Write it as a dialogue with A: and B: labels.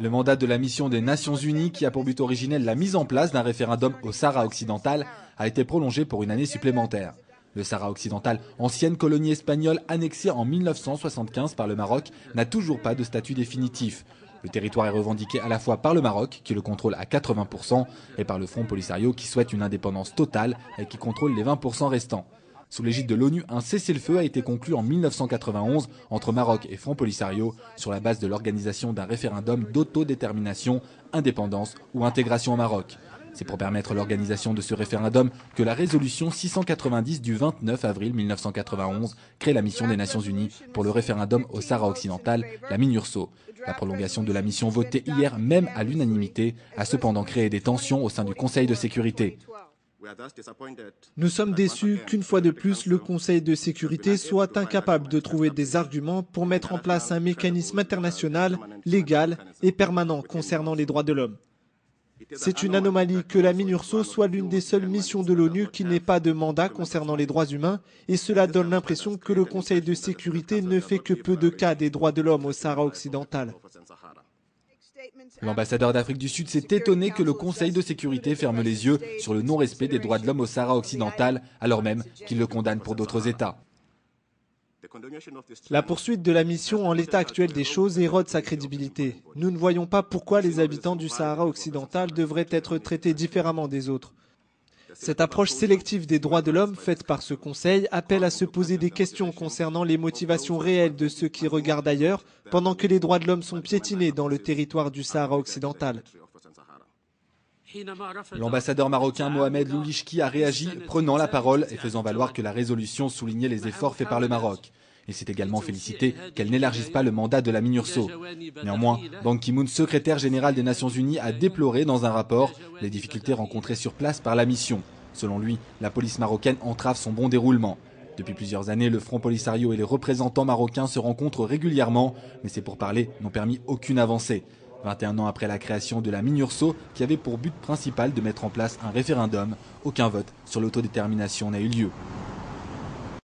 A: Le mandat de la mission des Nations Unies, qui a pour but originel la mise en place d'un référendum au Sahara occidental, a été prolongé pour une année supplémentaire. Le Sahara occidental, ancienne colonie espagnole annexée en 1975 par le Maroc, n'a toujours pas de statut définitif. Le territoire est revendiqué à la fois par le Maroc, qui le contrôle à 80%, et par le Front Polisario, qui souhaite une indépendance totale et qui contrôle les 20% restants. Sous l'égide de l'ONU, un cessez-le-feu a été conclu en 1991 entre Maroc et Front Polisario sur la base de l'organisation d'un référendum d'autodétermination, indépendance ou intégration au Maroc. C'est pour permettre l'organisation de ce référendum que la résolution 690 du 29 avril 1991 crée la mission des Nations Unies pour le référendum au Sahara occidental, la MINURSO. La prolongation de la mission votée hier, même à l'unanimité, a cependant créé des tensions au sein du Conseil de sécurité.
B: Nous sommes déçus qu'une fois de plus, le Conseil de sécurité soit incapable de trouver des arguments pour mettre en place un mécanisme international, légal et permanent concernant les droits de l'homme. C'est une anomalie que la MINURSO soit l'une des seules missions de l'ONU qui n'ait pas de mandat concernant les droits humains, et cela donne l'impression que le Conseil de sécurité ne fait que peu de cas des droits de l'homme au Sahara occidental.
A: L'ambassadeur d'Afrique du Sud s'est étonné que le Conseil de sécurité ferme les yeux sur le non-respect des droits de l'homme au Sahara occidental, alors même qu'il le condamne pour d'autres États.
B: La poursuite de la mission en l'état actuel des choses érode sa crédibilité. Nous ne voyons pas pourquoi les habitants du Sahara occidental devraient être traités différemment des autres. Cette approche sélective des droits de l'homme faite par ce Conseil appelle à se poser des questions concernant les motivations réelles de ceux qui regardent ailleurs pendant que les droits de l'homme sont piétinés dans le territoire du Sahara occidental.
A: L'ambassadeur marocain Mohamed Loulishki a réagi, prenant la parole et faisant valoir que la résolution soulignait les efforts faits par le Maroc. Il s'est également félicité qu'elle n'élargisse pas le mandat de la MINURSO. Néanmoins, Ban Ki-moon, secrétaire général des Nations Unies, a déploré dans un rapport les difficultés rencontrées sur place par la mission. Selon lui, la police marocaine entrave son bon déroulement. Depuis plusieurs années, le Front Polisario et les représentants marocains se rencontrent régulièrement, mais ces pourparlers n'ont permis aucune avancée. 21 ans après la création de la MINURSO, qui avait pour but principal de mettre en place un référendum, aucun vote sur l'autodétermination n'a eu lieu.